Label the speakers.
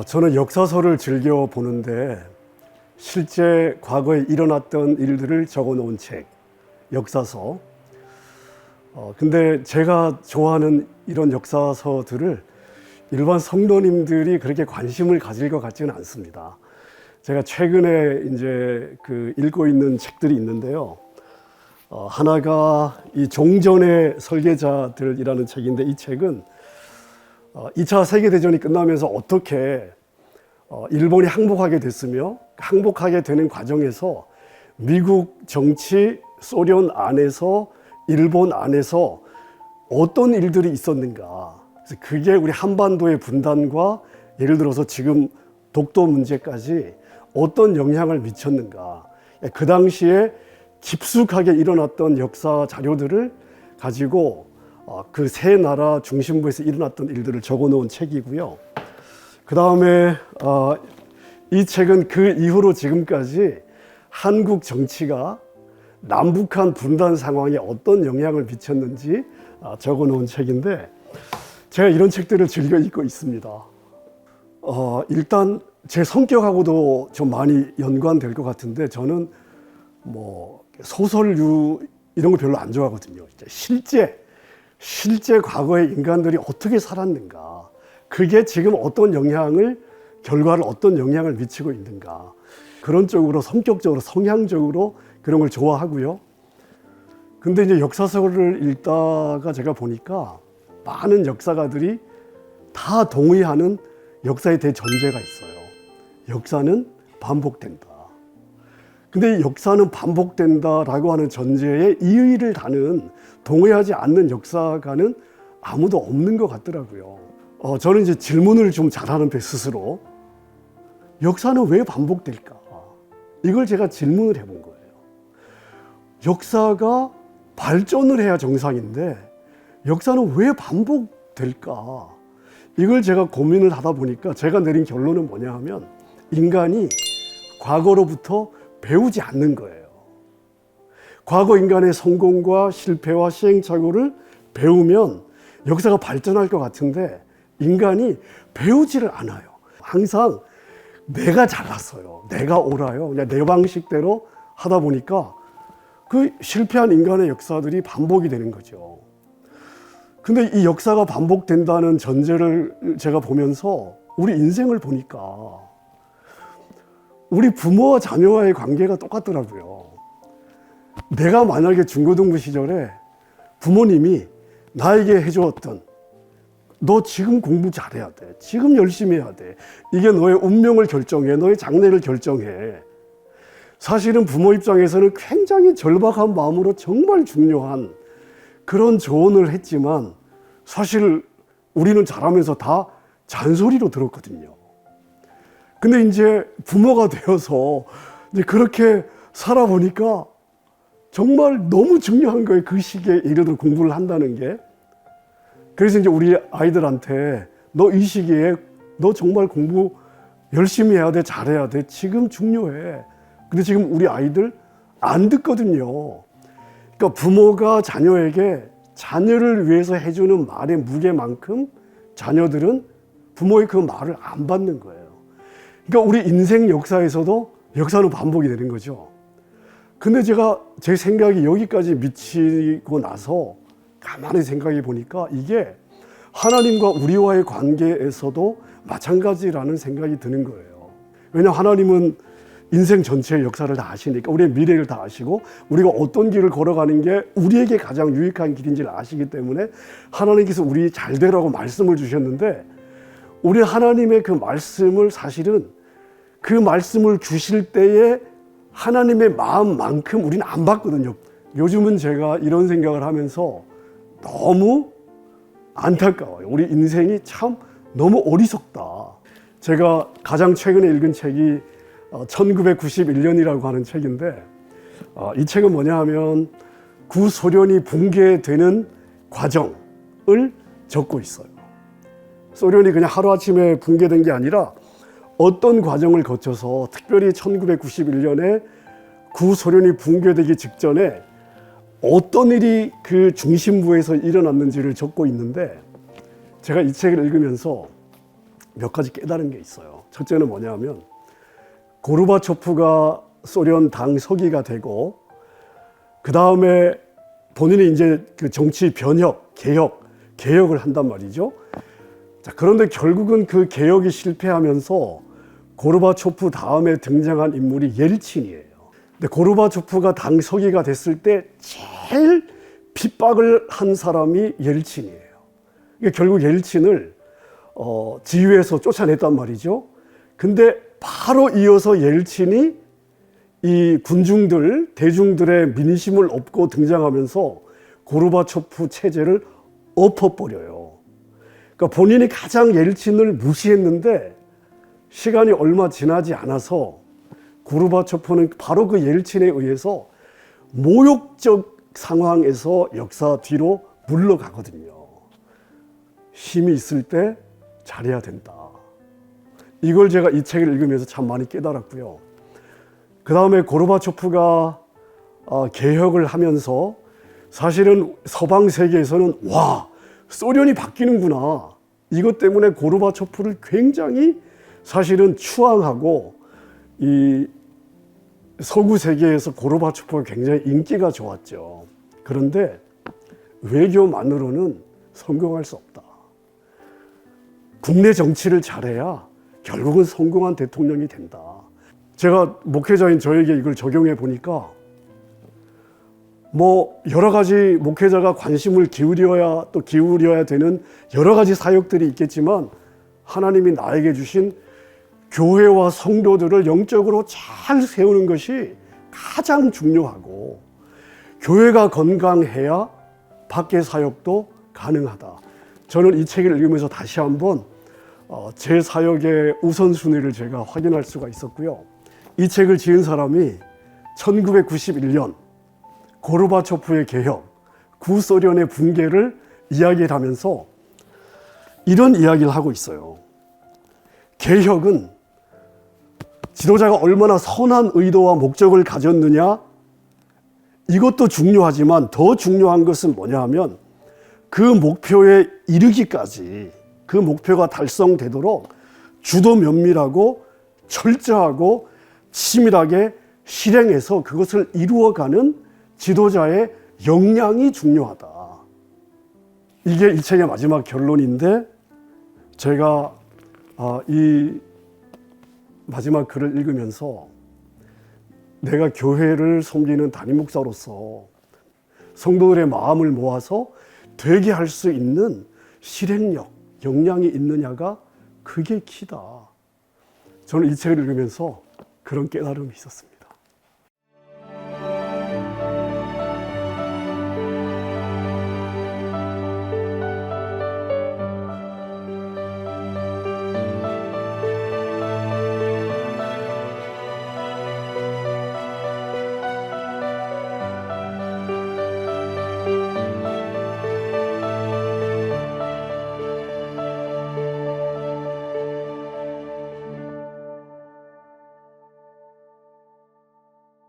Speaker 1: 저는 역사서를 즐겨 보는데 실제 과거에 일어났던 일들을 적어 놓은 책, 역사서. 근데 제가 좋아하는 이런 역사서들을 일반 성도님들이 그렇게 관심을 가질 것 같지는 않습니다. 제가 최근에 이제 읽고 있는 책들이 있는데요. 하나가 이 종전의 설계자들이라는 책인데, 이 책은 2차 세계대전이 끝나면서 어떻게 일본이 항복하게 됐으며 항복하게 되는 과정에서 미국 정치, 소련 안에서, 일본 안에서 어떤 일들이 있었는가. 그래서 그게 우리 한반도의 분단과 예를 들어서 지금 독도 문제까지 어떤 영향을 미쳤는가. 그 당시에 깊숙하게 일어났던 역사 자료들을 가지고 그 세 나라 중심부에서 일어났던 일들을 적어 놓은 책이고요. 그 다음에 이 책은 그 이후로 지금까지 한국 정치가 남북한 분단 상황에 어떤 영향을 미쳤는지 적어 놓은 책인데, 제가 이런 책들을 즐겨 읽고 있습니다. 일단 제 성격하고도 좀 많이 연관될 것 같은데, 저는 뭐 소설류 이런 거 별로 안 좋아하거든요. 실제 과거의 인간들이 어떻게 살았는가, 그게 지금 결과를 어떤 영향을 미치고 있는가, 그런 쪽으로 성격적으로, 성향적으로 그런 걸 좋아하고요. 근데 이제 역사서를 읽다가 제가 보니까 많은 역사가들이 다 동의하는 역사의 대전제가 있어요. 역사는 반복된다. 근데 역사는 반복된다라고 하는 전제에 이의를 다는, 동의하지 않는 역사가는 아무도 없는 것 같더라고요. 저는 이제 질문을 좀 잘하는 배 스스로, 역사는 왜 반복될까? 이걸 제가 질문을 해본 거예요. 역사가 발전을 해야 정상인데 역사는 왜 반복될까? 이걸 제가 고민을 하다 보니까 제가 내린 결론은 뭐냐 하면, 인간이 과거로부터 배우지 않는 거예요. 과거 인간의 성공과 실패와 시행착오를 배우면 역사가 발전할 것 같은데, 인간이 배우지를 않아요. 항상 내가 잘났어요, 내가 옳아요, 그냥 내 방식대로 하다 보니까 그 실패한 인간의 역사들이 반복이 되는 거죠. 근데 이 역사가 반복된다는 전제를 제가 보면서 우리 인생을 보니까 우리 부모와 자녀와의 관계가 똑같더라고요. 내가 만약에 중고등부 시절에 부모님이 나에게 해주었던, 너 지금 공부 잘해야 돼, 지금 열심히 해야 돼, 이게 너의 운명을 결정해, 너의 장래를 결정해. 사실은 부모 입장에서는 굉장히 절박한 마음으로 정말 중요한 그런 조언을 했지만, 사실 우리는 자라면서 다 잔소리로 들었거든요. 근데 이제 부모가 되어서 이제 그렇게 살아보니까 정말 너무 중요한 거예요. 그 시기에 예를 들어 공부를 한다는 게. 그래서 이제 우리 아이들한테, 너 이 시기에 너 정말 공부 열심히 해야 돼, 잘해야 돼, 지금 중요해. 근데 지금 우리 아이들 안 듣거든요. 그러니까 부모가 자녀에게 자녀를 위해서 해주는 말의 무게만큼 자녀들은 부모의 그 말을 안 받는 거예요. 그러니까 우리 인생 역사에서도 역사는 반복이 되는 거죠. 근데 제 생각이 여기까지 미치고 나서 가만히 생각해 보니까 이게 하나님과 우리와의 관계에서도 마찬가지라는 생각이 드는 거예요. 왜냐하면 하나님은 인생 전체의 역사를 다 아시니까, 우리의 미래를 다 아시고 우리가 어떤 길을 걸어가는 게 우리에게 가장 유익한 길인지를 아시기 때문에 하나님께서 우리 잘 되라고 말씀을 주셨는데, 우리 하나님의 그 말씀을, 사실은 그 말씀을 주실 때에 하나님의 마음만큼 우리는 안 받거든요. 요즘은 제가 이런 생각을 하면서 너무 안타까워요. 우리 인생이 참 너무 어리석다. 제가 가장 최근에 읽은 책이 1991년이라고 하는 책인데, 이 책은 뭐냐 하면 구소련이 붕괴되는 과정을 적고 있어요. 소련이 그냥 하루아침에 붕괴된 게 아니라 어떤 과정을 거쳐서, 특별히 1991년에 구소련이 붕괴되기 직전에 어떤 일이 그 중심부에서 일어났는지를 적고 있는데, 제가 이 책을 읽으면서 몇 가지 깨달은 게 있어요. 첫째는 뭐냐면 고르바초프가 소련 당 서기가 되고 그 다음에 본인이 이제 그 정치 변혁, 개혁을 한단 말이죠. 자, 그런데 결국은 그 개혁이 실패하면서 고르바초프 다음에 등장한 인물이 옐친이에요. 근데 고르바초프가 당 서기가 됐을 때 제일 핍박을 한 사람이 옐친이에요. 그러니까 결국 옐친을 지휘에서 쫓아냈단 말이죠. 근데 바로 이어서 옐친이 이 군중들, 대중들의 민심을 얻고 등장하면서 고르바초프 체제를 엎어버려요. 그러니까 본인이 가장 옐친을 무시했는데 시간이 얼마 지나지 않아서 고르바초프는 바로 그 옐친에 의해서 모욕적 상황에서 역사 뒤로 물러가거든요. 힘이 있을 때 잘해야 된다. 이걸 제가 이 책을 읽으면서 참 많이 깨달았고요. 그 다음에 고르바초프가 개혁을 하면서 사실은 서방 세계에서는 와, 소련이 바뀌는구나. 이것 때문에 고르바초프를 굉장히 사실은 추앙하고 이 서구 세계에서 고르바초프가 굉장히 인기가 좋았죠. 그런데 외교만으로는 성공할 수 없다. 국내 정치를 잘해야 결국은 성공한 대통령이 된다. 제가 목회자인 저에게 이걸 적용해 보니까 뭐 여러 가지 목회자가 관심을 기울여야 되는 여러 가지 사역들이 있겠지만 하나님이 나에게 주신 교회와 성도들을 영적으로 잘 세우는 것이 가장 중요하고 교회가 건강해야 밖의 사역도 가능하다. 저는 이 책을 읽으면서 다시 한번 제 사역의 우선순위를 제가 확인할 수가 있었고요. 이 책을 지은 사람이 1991년 고르바초프의 개혁, 구소련의 붕괴를 이야기를 하면서 이런 이야기를 하고 있어요. 개혁은 지도자가 얼마나 선한 의도와 목적을 가졌느냐, 이것도 중요하지만 더 중요한 것은 뭐냐 하면 그 목표에 이르기까지 그 목표가 달성되도록 주도 면밀하고 철저하고 치밀하게 실행해서 그것을 이루어가는 지도자의 역량이 중요하다. 이게 이 책의 마지막 결론인데 제가 이 마지막 글을 읽으면서 내가 교회를 섬기는 담임 목사로서 성도들의 마음을 모아서 되게 할 수 있는 실행력, 역량이 있느냐가 그게 키다. 저는 이 책을 읽으면서 그런 깨달음이 있었습니다.